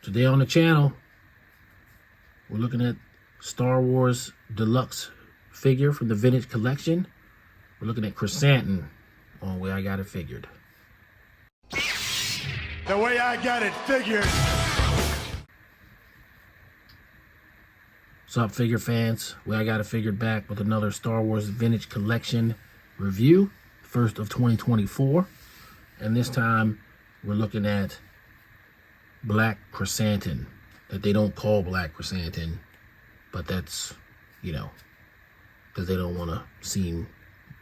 Today on the channel, we're looking at Star Wars Deluxe figure from the Vintage Collection. We're looking at Krrsantan on Way I Got It Figured. The way I got it figured. What's up, figure fans? Way I Got It Figured back with another Star Wars Vintage Collection review, first of 2024. And this time, we're looking at Black Krrsantan, that they don't call Black Krrsantan, but that's, you know, because they don't want to seem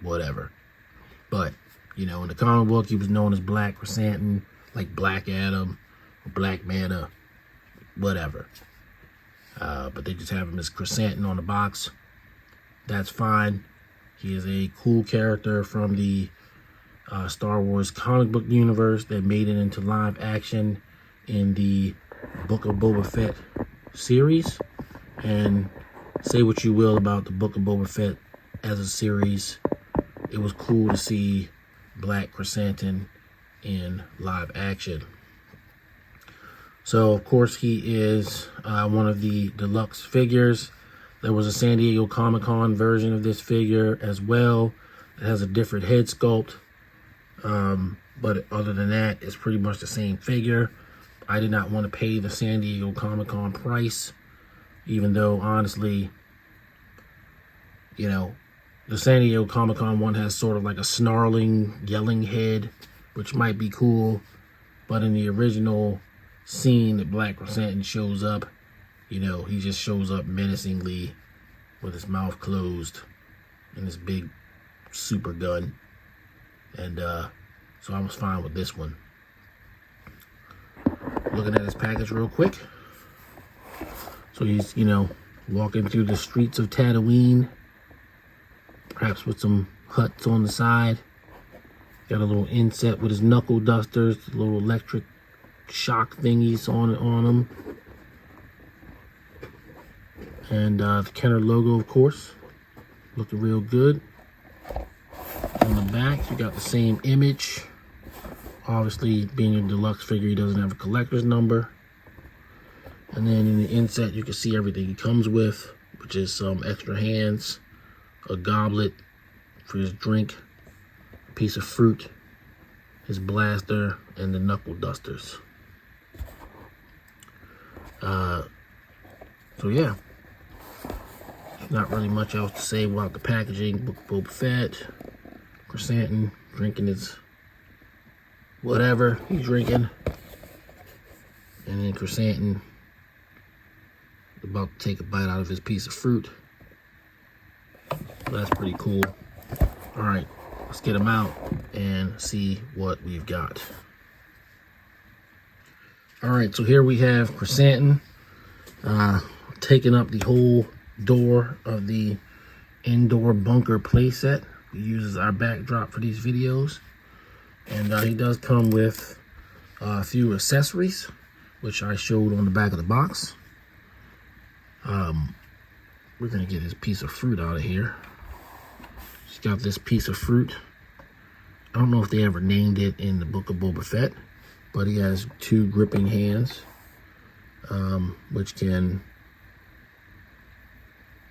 whatever. But, you know, in the comic book, he was known as Black Krrsantan, like Black Adam, or Black Mana, whatever. But they just have him as Krrsantan on the box. That's fine. He is a cool character from the Star Wars comic book universe that made it into live action in the Book of Boba Fett series. And say what you will about the Book of Boba Fett as a series, it was cool to see Black Krrsantan in live action. So of course he is one of the deluxe figures. There was a San Diego Comic-Con version of this figure as well. It has a different head sculpt, but other than that, it's pretty much the same figure. I did not want to pay the San Diego Comic-Con price, even though, honestly, you know, the San Diego Comic-Con one has sort of like a snarling, yelling head, which might be cool. But in the original scene that Black Krrsantan shows up, you know, he just shows up menacingly with his mouth closed and this big super gun. And so I was fine with this one. Looking at his package real quick. So he's, you know, walking through the streets of Tatooine, perhaps with some huts on the side. Got a little inset with his knuckle dusters, little electric shock thingies on him. And the Kenner logo, of course, looking real good. On the back, you got the same image. Obviously, being a deluxe figure, he doesn't have a collector's number. And then in the inset, you can see everything he comes with, which is some extra hands, a goblet for his drink, a piece of fruit, his blaster, and the knuckle dusters. So yeah, not really much else to say about the packaging. Book of Boba Fett, Krrsantan drinking his whatever he's drinking, and then Krrsantan about to take a bite out of his piece of fruit. That's pretty cool. All right, let's get him out and see what we've got. All right, so here we have Krrsantan taking up the whole door of the indoor bunker playset we use as our backdrop for these videos. And he does come with a few accessories, which I showed on the back of the box. We're gonna get his piece of fruit out of here. He's got this piece of fruit. I don't know if they ever named it in the Book of Boba Fett, but he has two gripping hands, which can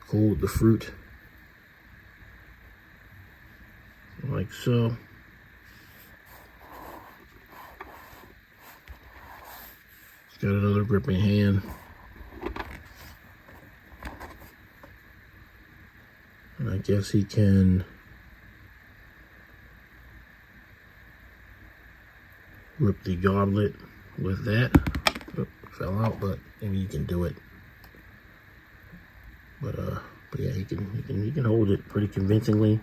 hold the fruit like so. He's got another gripping hand. And I guess he can grip the goblet with that. Oh, fell out, but maybe you can do it. But yeah, he can hold it pretty convincingly.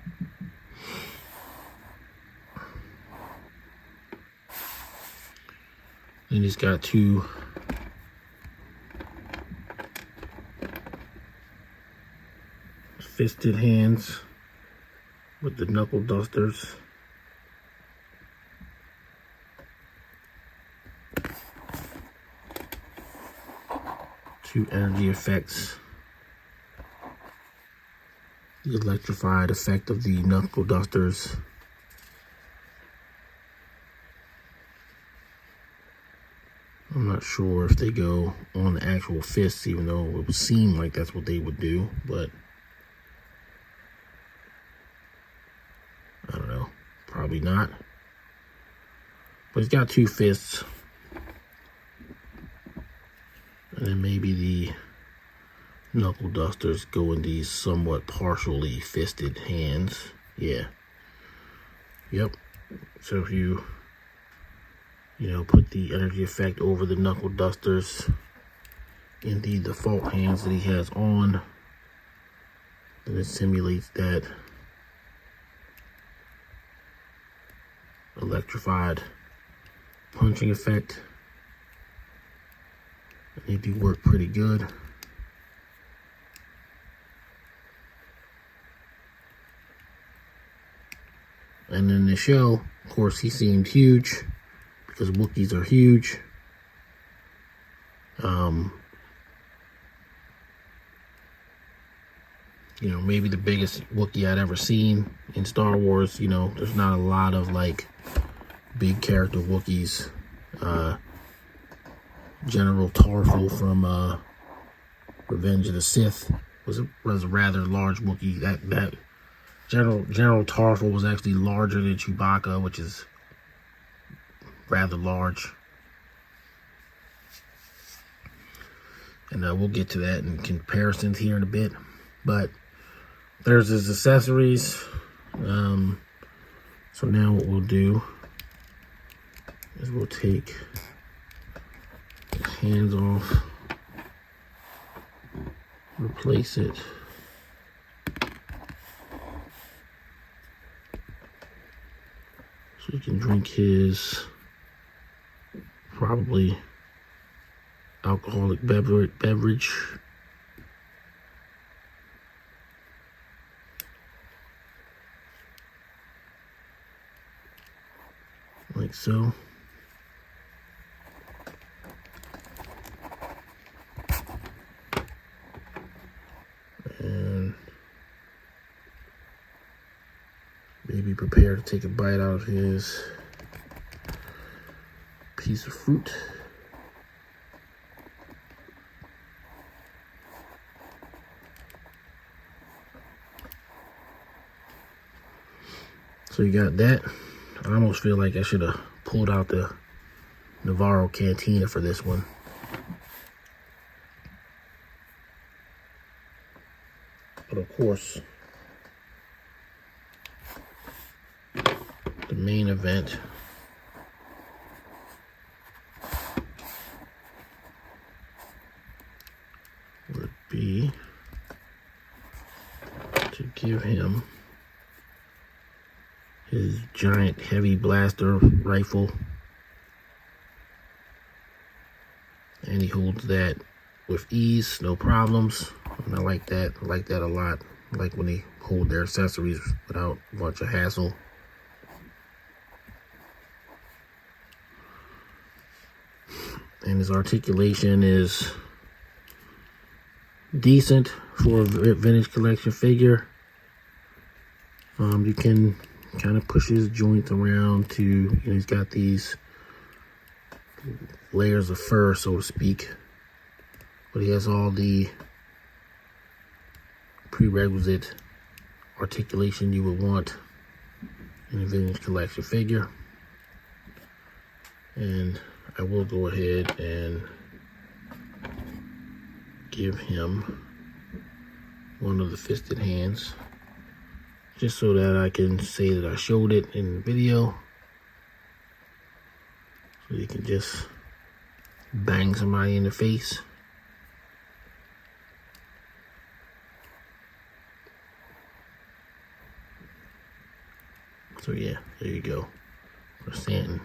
And he's got two fisted hands with the knuckle dusters. Two energy effects. The electrified effect of the knuckle dusters. I'm not sure if they go on the actual fists, even though it would seem like that's what they would do, but I don't know. Probably not. But he's got 2 fists. And then maybe the knuckle dusters go in these somewhat partially fisted hands. Yeah. Yep. So if you put the energy effect over the knuckle dusters in the default hands that he has on, then it simulates that electrified punching effect. And they do work pretty good. And in the show, of course, he seemed huge because Wookiees are huge. Maybe the biggest Wookiee I'd ever seen in Star Wars. There's not a lot of like big character Wookiees. General Tarful from Revenge of the Sith was a rather large Wookiee. That General Tarful was actually larger than Chewbacca, which is rather large. And we'll get to that in comparisons here in a bit. But there's his accessories. So now what we'll do is we'll take his hands off, replace it. So he can drink his probably alcoholic beverage. Like so. And maybe prepare to take a bite out of his piece of fruit. So you got that. I almost feel like I should have pulled out the Navarro Cantina for this one. But of course, the main event would be to give him his giant heavy blaster rifle, and he holds that with ease, no problems. And I like that. I like that a lot. I like when they hold their accessories without a bunch of hassle. And his articulation is decent for a vintage collection figure. You can kind of push his joints around to, he's got these layers of fur, so to speak, but he has all the prerequisite articulation you would want in a vintage collection figure. And I will go ahead and give him one of the fisted hands, just so that I can say that I showed it in the video. So you can just bang somebody in the face. So yeah, there you go. Krrsantan.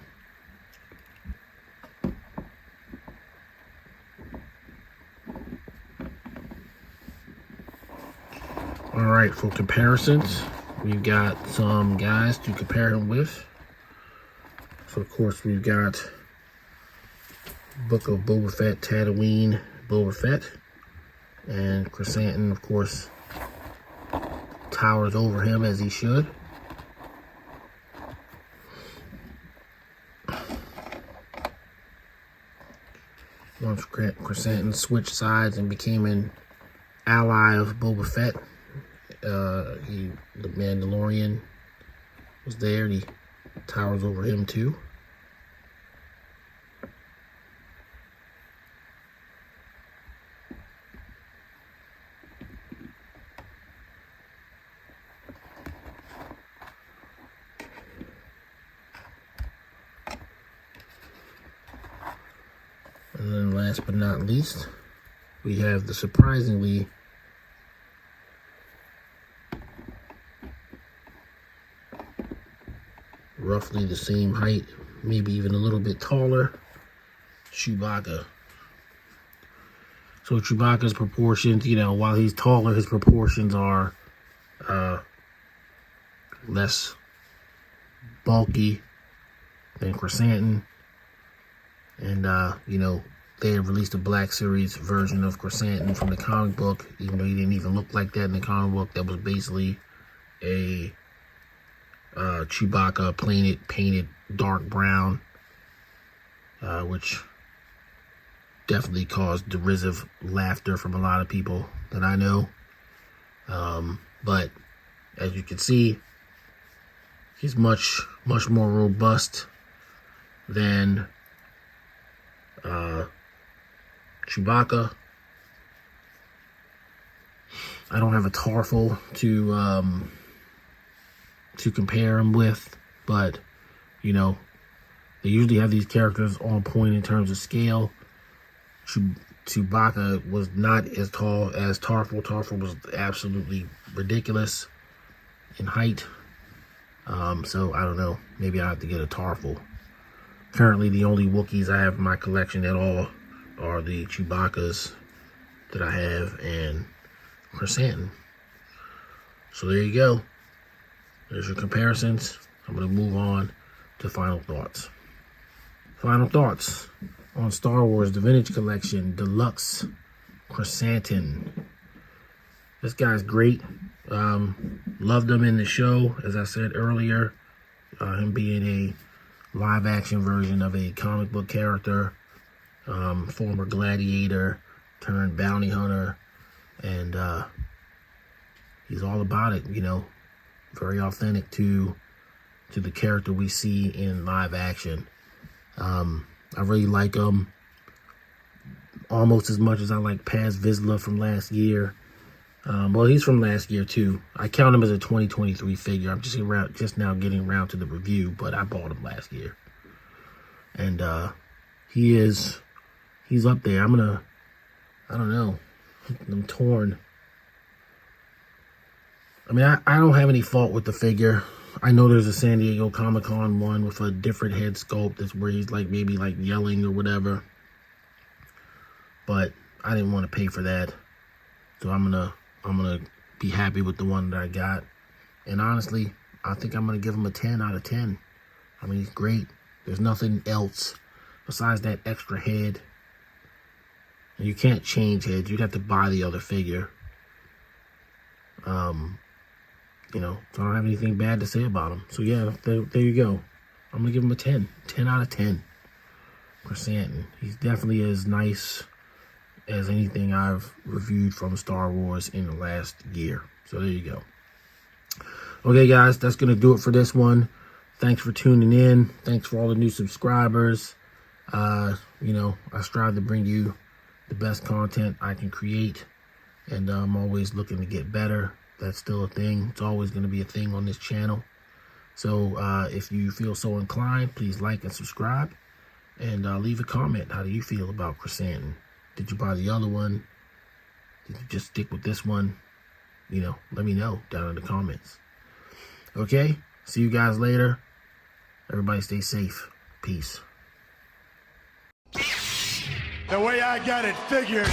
Alright, for comparisons, we've got some guys to compare him with. So of course we've got Book of Boba Fett, Tatooine, Boba Fett. And Krrsantan, of course, towers over him as he should. once Krrsantan switched sides and became an ally of Boba Fett. The Mandalorian was there, and he towers over him too. And then last but not least, we have the surprisingly roughly the same height, maybe even a little bit taller, Chewbacca. So Chewbacca's proportions, you know, while he's taller, his proportions are less bulky than Krrsantan. And, you know, they had released a Black Series version of Krrsantan from the comic book, even though he didn't even look like that in the comic book. That was basically a Chewbacca painted dark brown, which definitely caused derisive laughter from a lot of people that I know. But as you can see, he's much more robust than Chewbacca. I don't have a Tarful to compare him with, but you know, they usually have these characters on point in terms of scale. Chewbacca was not as tall as Tarful. Tarful was absolutely ridiculous in height. So I don't know, maybe I have to get a Tarful. Currently, the only Wookiees I have in my collection at all are the Chewbaccas that I have and Krrsantan. So there you go. There's your comparisons. I'm going to move on to final thoughts. Final thoughts on Star Wars, the Vintage Collection, Deluxe, Krrsantan. This guy's great. Loved him in the show, as I said earlier. Him being a live action version of a comic book character, former gladiator turned bounty hunter, and he's all about it, you know, very authentic to the character we see in live action. I really like him almost as much as I like Paz Vizsla from last year. Well, he's from last year too. I count him as a 2023 figure. I'm just now getting around to the review, but I bought him last year. And he's up there. I don't know. I'm torn. I mean, I don't have any fault with the figure. I know there's a San Diego Comic-Con one with a different head sculpt. That's where he's like maybe like yelling or whatever. But I didn't want to pay for that. So I'm gonna be happy with the one that I got. And honestly, I think I'm gonna give him a 10 out of 10. I mean, he's great. There's nothing else besides that extra head. And you can't change heads. You'd have to buy the other figure. You know, so I don't have anything bad to say about him. So yeah, there you go. I'm gonna give him a 10. 10 out of 10. Krrsantan. He's definitely as nice as anything I've reviewed from Star Wars in the last year. So there you go. Okay, guys, that's going to do it for this one. Thanks for tuning in. Thanks for all the new subscribers. You know, I strive to bring you the best content I can create, and I'm always looking to get better. That's still a thing. It's always going to be a thing on this channel. So if you feel so inclined, please like and subscribe, and leave a comment. How do you feel about Krrsantan? Did you buy the other one? Did you just stick with this one? You know, let me know down in the comments. Okay, see you guys later. Everybody stay safe. Peace. The way I got it figured.